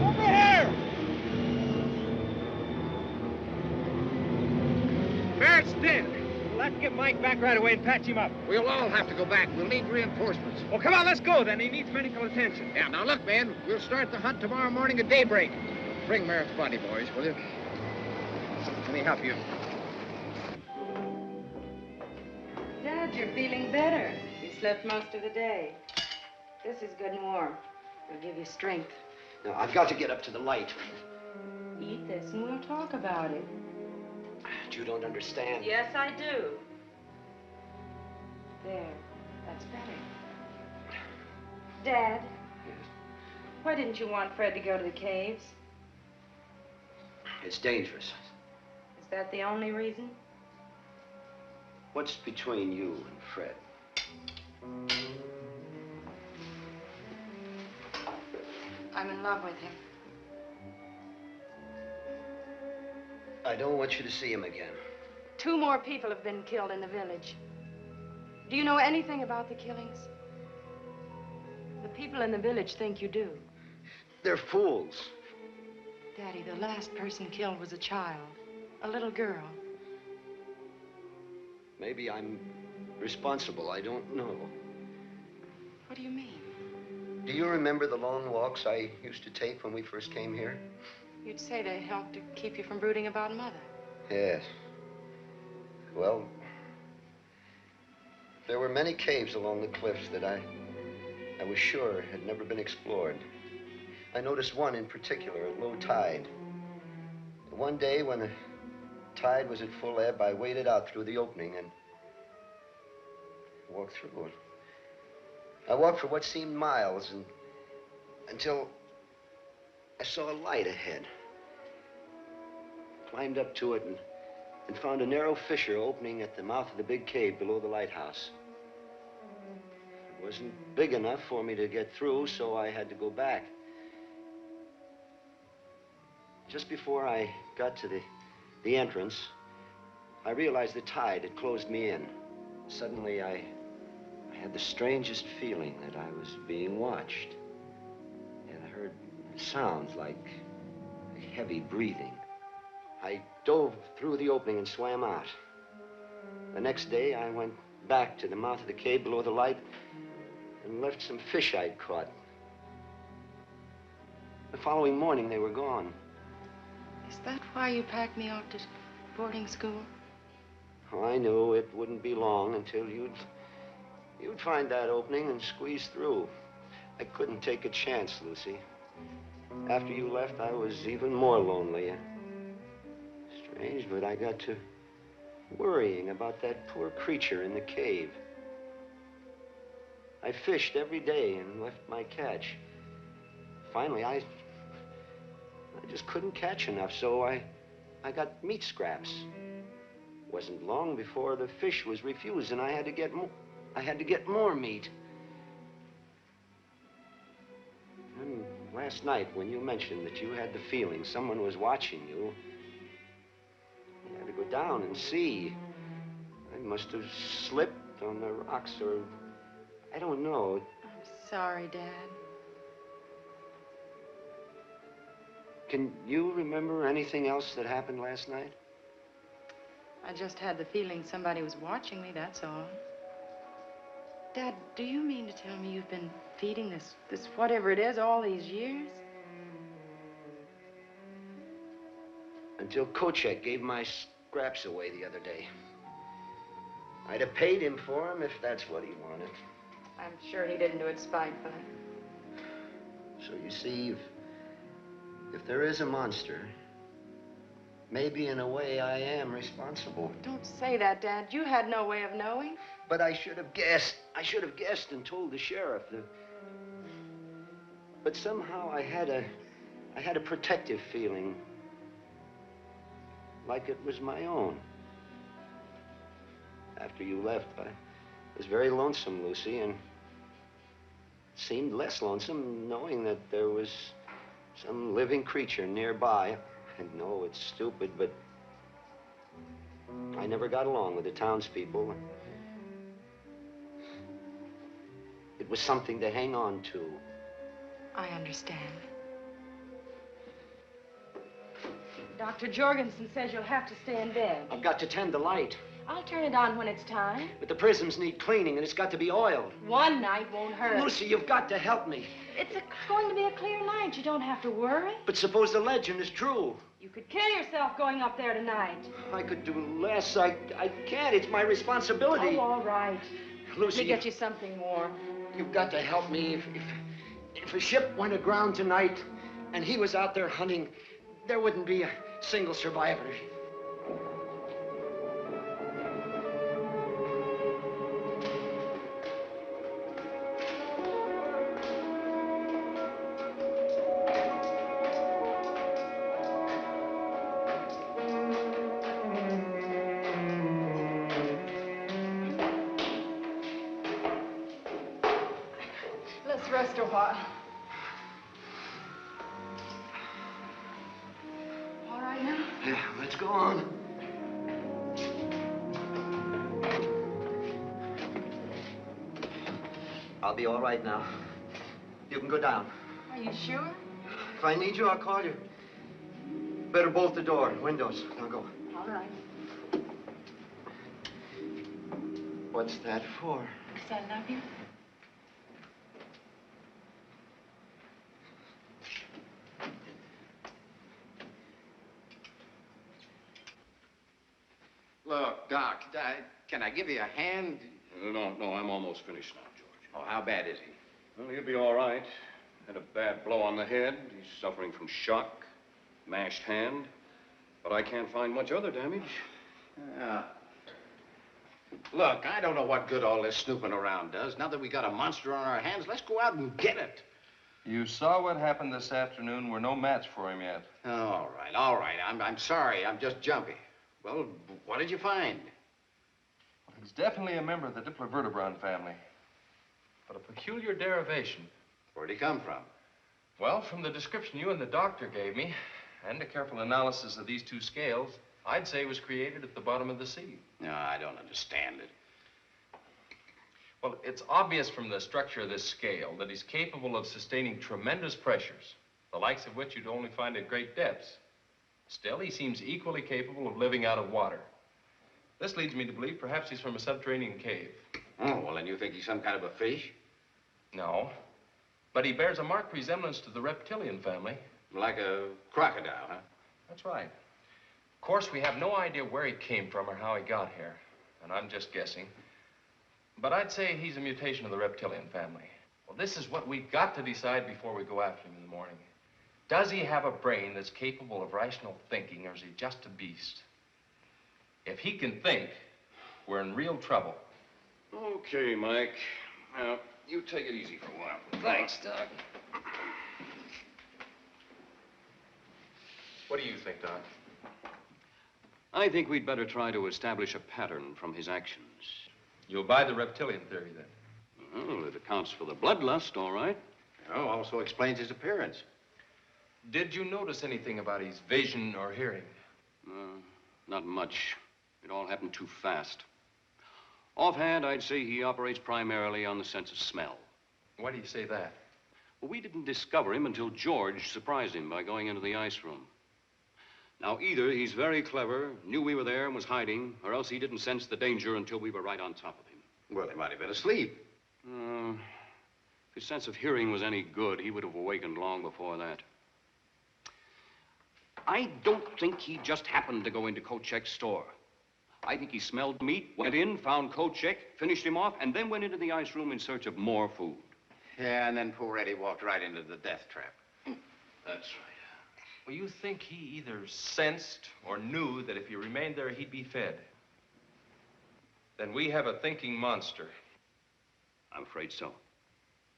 Over here! Barrett's dead. We'll have to get Mike back right away and patch him up. We'll all have to go back. We'll need reinforcements. Well, come on, let's go then. He needs medical attention. Yeah, now look, man. We'll start the hunt tomorrow morning at daybreak. Bring Merritt's body, boys, will you? Let me help you. Dad, you're feeling better. You slept most of the day. This is good and warm. It'll give you strength. No, I've got to get up to the light. Eat this and we'll talk about it. You don't understand. Yes, I do. There. That's better. Dad? Yes? Why didn't you want Fred to go to the caves? It's dangerous. Is that the only reason? What's between you and Fred? I'm in love with him. I don't want you to see him again. 2 more people have been killed in the village. Do you know anything about the killings? The people in the village think you do. They're fools. Daddy, the last person killed was a child, a little girl. Maybe I'm responsible. I don't know. What do you mean? Do you remember the long walks I used to take when we first came here? You'd say they helped to keep you from brooding about Mother. Yes. Well, there were many caves along the cliffs that I was sure had never been explored. I noticed one in particular at low tide. One day when the tide was at full ebb, I waded out through the opening and walked through it. I walked for what seemed miles until I saw a light ahead. Climbed up to it and found a narrow fissure opening at the mouth of the big cave below the lighthouse. It wasn't big enough for me to get through, so I had to go back. Just before I got to the entrance, I realized the tide had closed me in. Suddenly, I had the strangest feeling that I was being watched. And I heard sounds like heavy breathing. I dove through the opening and swam out. The next day, I went back to the mouth of the cave below the light and left some fish I'd caught. The following morning, they were gone. Is that why you packed me off to boarding school? Oh, I knew it wouldn't be long until you'd find that opening and squeeze through. I couldn't take a chance, Lucy. After you left, I was even more lonely. Strange, but I got to worrying about that poor creature in the cave. I fished every day and left my catch. Finally, I just couldn't catch enough, so I got meat scraps. Wasn't long before the fish was refused, and I had to get more meat. And last night, when you mentioned that you had the feeling someone was watching you, I had to go down and see. I must have slipped on the rocks, or I don't know. I'm sorry, Dad. Can you remember anything else that happened last night? I just had the feeling somebody was watching me, that's all. Dad, do you mean to tell me you've been feeding this whatever it is all these years? Until Kochek gave my scraps away the other day. I'd have paid him for them if that's what he wanted. I'm sure he didn't do it spitefully. So you see, if there is a monster, maybe in a way I am responsible. Don't say that, Dad. You had no way of knowing. But I should have guessed. I should have guessed and told the sheriff. But somehow I had a protective feeling, like it was my own. After you left, I was very lonesome, Lucy, and it seemed less lonesome knowing that there was some living creature nearby. I know it's stupid, but I never got along with the townspeople. It was something to hang on to. I understand. Dr. Jorgensen says you'll have to stay in bed. I've got to tend the light. I'll turn it on when it's time. But the prisms need cleaning, and it's got to be oiled. One night won't hurt. Lucy, you've got to help me. It's going to be a clear night. You don't have to worry. But suppose the legend is true. You could kill yourself going up there tonight. I could do less. I can't. It's my responsibility. Oh, all right. Lucy, Let me get you something warm. You've got to help me. If a ship went aground tonight and he was out there hunting, there wouldn't be a single survivor. Let's rest a while. All right now? Yeah, let's go on. I'll be all right now. You can go down. Are you sure? If I need you, I'll call you. Better bolt the door, windows. Now go. All right. What's that for? Because I love you. Look, Doc, can I give you a hand? No, I'm almost finished now, George. Oh, how bad is he? Well, he'll be all right. Had a bad blow on the head. He's suffering from shock, mashed hand. But I can't find much other damage. Look, I don't know what good all this snooping around does. Now that we got a monster on our hands, let's go out and get it. You saw what happened this afternoon. We're no match for him yet. All right. I'm sorry. I'm just jumpy. Well, what did you find? Well, he's definitely a member of the Diplovertebron family. But a peculiar derivation. Where'd he come from? Well, from the description you and the doctor gave me, and a careful analysis of these two scales, I'd say he was created at the bottom of the sea. No, I don't understand it. Well, it's obvious from the structure of this scale that he's capable of sustaining tremendous pressures, the likes of which you'd only find at great depths. Still, he seems equally capable of living out of water. This leads me to believe perhaps he's from a subterranean cave. Oh, well, then you think he's some kind of a fish? No, but he bears a marked resemblance to the reptilian family. Like a crocodile, huh? That's right. Of course, we have no idea where he came from or how he got here, and I'm just guessing. But I'd say he's a mutation of the reptilian family. Well, this is what we've got to decide before we go after him in the morning. Does he have a brain that's capable of rational thinking, or is he just a beast? If he can think, we're in real trouble. Okay, Mike. Now, you take it easy for a while. Thanks, Doc. What do you think, Doc? I think we'd better try to establish a pattern from his actions. You'll buy the reptilian theory, then? Well, it accounts for the bloodlust, all right. Oh, also explains his appearance. Did you notice anything about his vision or hearing? Not much. It all happened too fast. Offhand, I'd say he operates primarily on the sense of smell. Why do you say that? Well, we didn't discover him until George surprised him by going into the ice room. Now, either he's very clever, knew we were there and was hiding, or else he didn't sense the danger until we were right on top of him. Well, he might have been asleep. If his sense of hearing was any good, he would have awakened long before that. I don't think he just happened to go into Kochek's store. I think he smelled meat, went in, found Kochek, finished him off, and then went into the ice room in search of more food. Yeah, and then poor Eddie walked right into the death trap. That's right. Well, you think he either sensed or knew that if he remained there, he'd be fed? Then we have a thinking monster. I'm afraid so.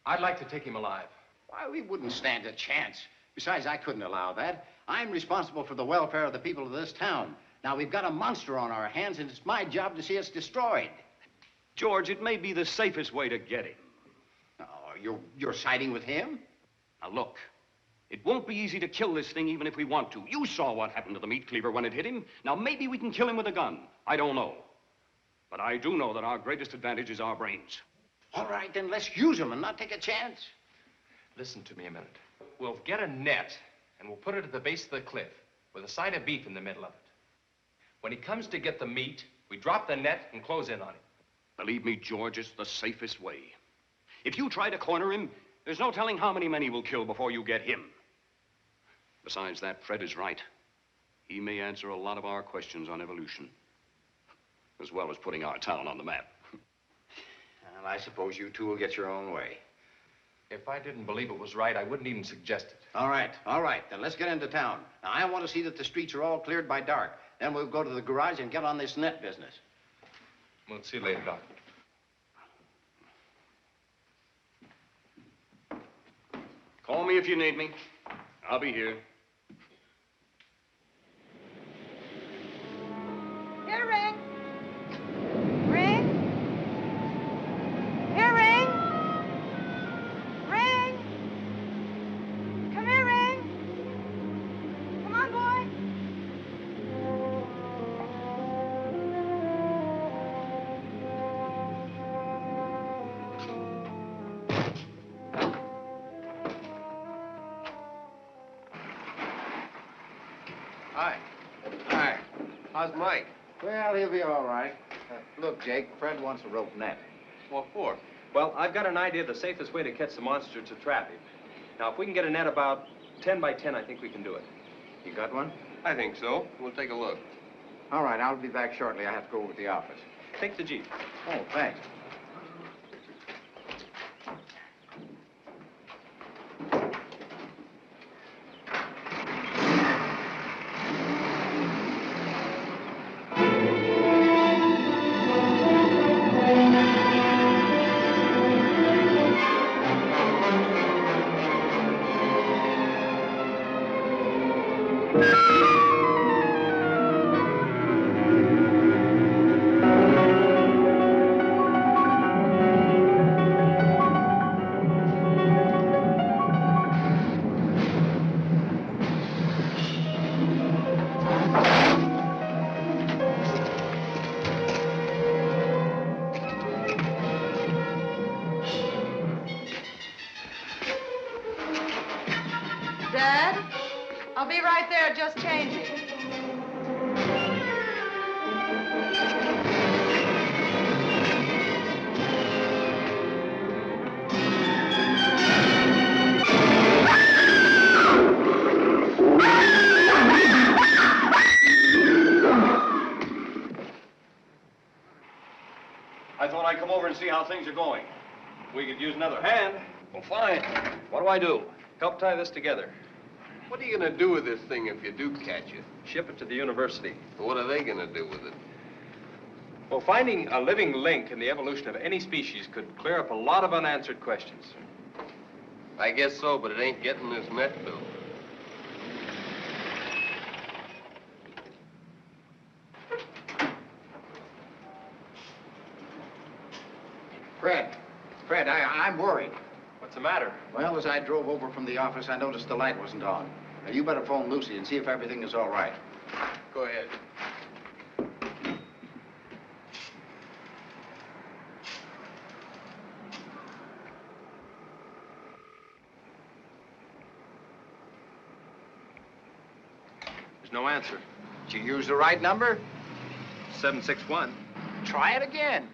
I'd like to take him alive. Why, we wouldn't stand a chance. Besides, I couldn't allow that. I'm responsible for the welfare of the people of this town. Now, we've got a monster on our hands, and it's my job to see it's destroyed. George, it may be the safest way to get him. Oh, you're siding with him? Now, look. It won't be easy to kill this thing even if we want to. You saw what happened to the meat cleaver when it hit him. Now, maybe we can kill him with a gun. I don't know. But I do know that our greatest advantage is our brains. All right, then let's use them and not take a chance. Listen to me a minute. We'll get a net, and we'll put it at the base of the cliff with a side of beef in the middle of it. When he comes to get the meat, we drop the net and close in on him. Believe me, George, it's the safest way. If you try to corner him, there's no telling how many men he will kill before you get him. Besides that, Fred is right. He may answer a lot of our questions on evolution, as well as putting our town on the map. Well, I suppose you two will get your own way. If I didn't believe it was right, I wouldn't even suggest it. All right. Then let's get into town. Now, I want to see that the streets are all cleared by dark. Then we'll go to the garage and get on this net business. We'll see you later, Doc. Call me if you need me. I'll be here. Here, Ring. Ring. Here, Ring. Ring. Come here, Ring. Come on, boy. Hi. How's Mike? Well, he'll be all right. Look, Jake, Fred wants a rope net. What for? Well, I've got an idea of the safest way to catch the monster to trap him. Now, if we can get a net about 10 by 10, I think we can do it. You got one? I think so. We'll take a look. All right, I'll be back shortly. I have to go over to the office. Take the Jeep. Oh, thanks. Dad, I'll be right there, just changing. I thought I'd come over and see how things are going. We could use another hand. Well, fine. What do I do? Help tie this together. What are you gonna do with this thing if you do catch it? Ship it to the university. What are they gonna do with it? Well, finding a living link in the evolution of any species could clear up a lot of unanswered questions. I guess so, but it ain't getting this net built. Fred, I'm worried. What's the matter? Well, as I drove over from the office, I noticed the light wasn't on. Now, you better phone Lucy and see if everything is all right. Go ahead. There's no answer. Did you use the right number? 761. Try it again.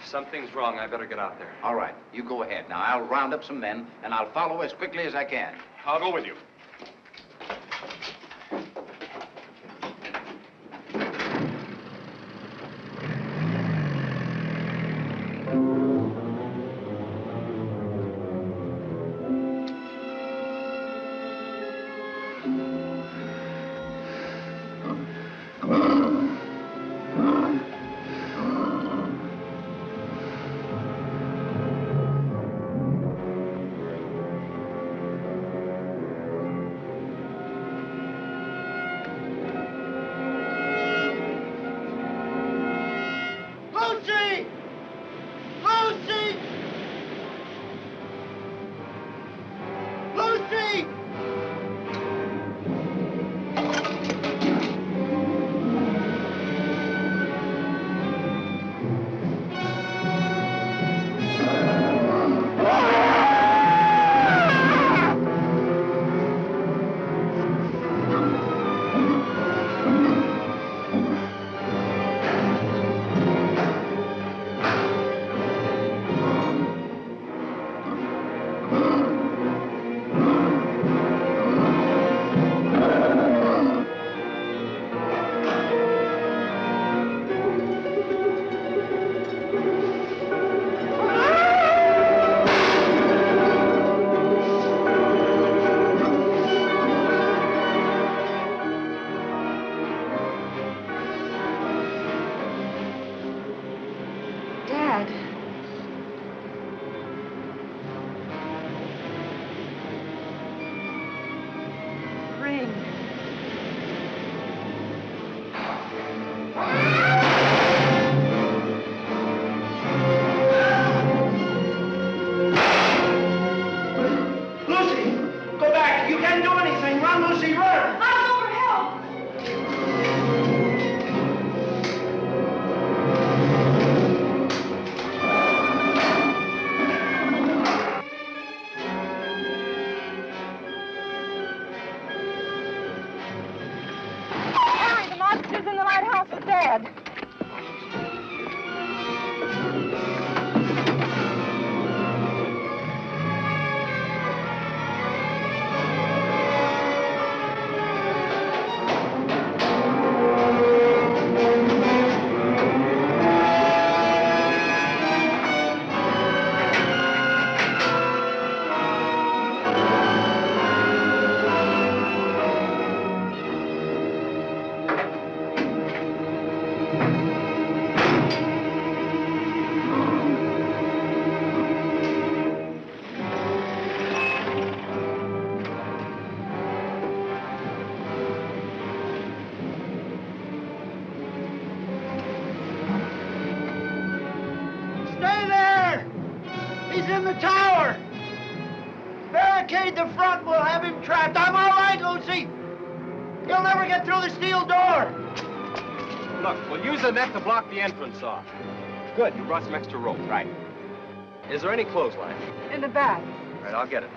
Something's wrong. I better get out there. All right, you go ahead. Now, I'll round up some men, and I'll follow as quickly as I can. I'll go with you. He's in the tower. Barricade the front. We'll have him trapped. I'm all right, Lucy. He'll never get through the steel door. Look, we'll use the net to block the entrance off. Good, you brought some extra rope. Right. Is there any clothesline? In the back. All right, I'll get it.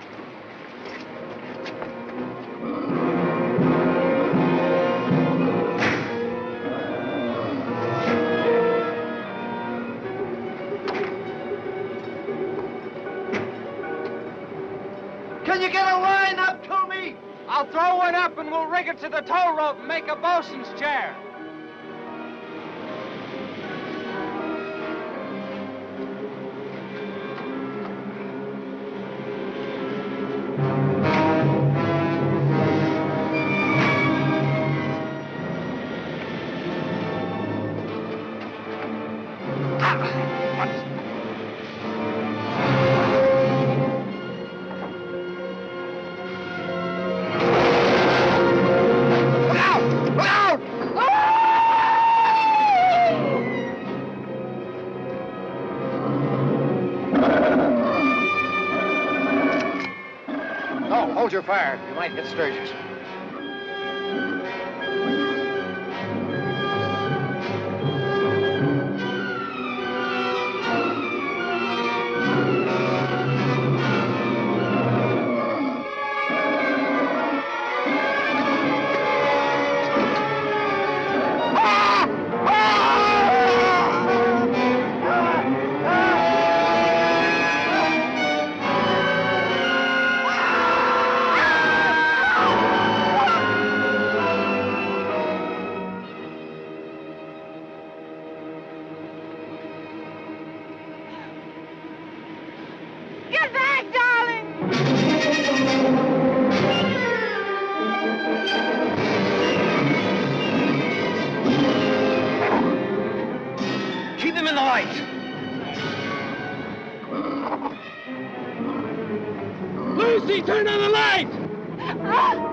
Can you get a line up to me? I'll throw one up and we'll rig it to the tow rope and make a bosun's chair. Hold your fire. You might get Sturgis. Get back, darling! Keep him in the light. Lucy, turn on the light! Ah!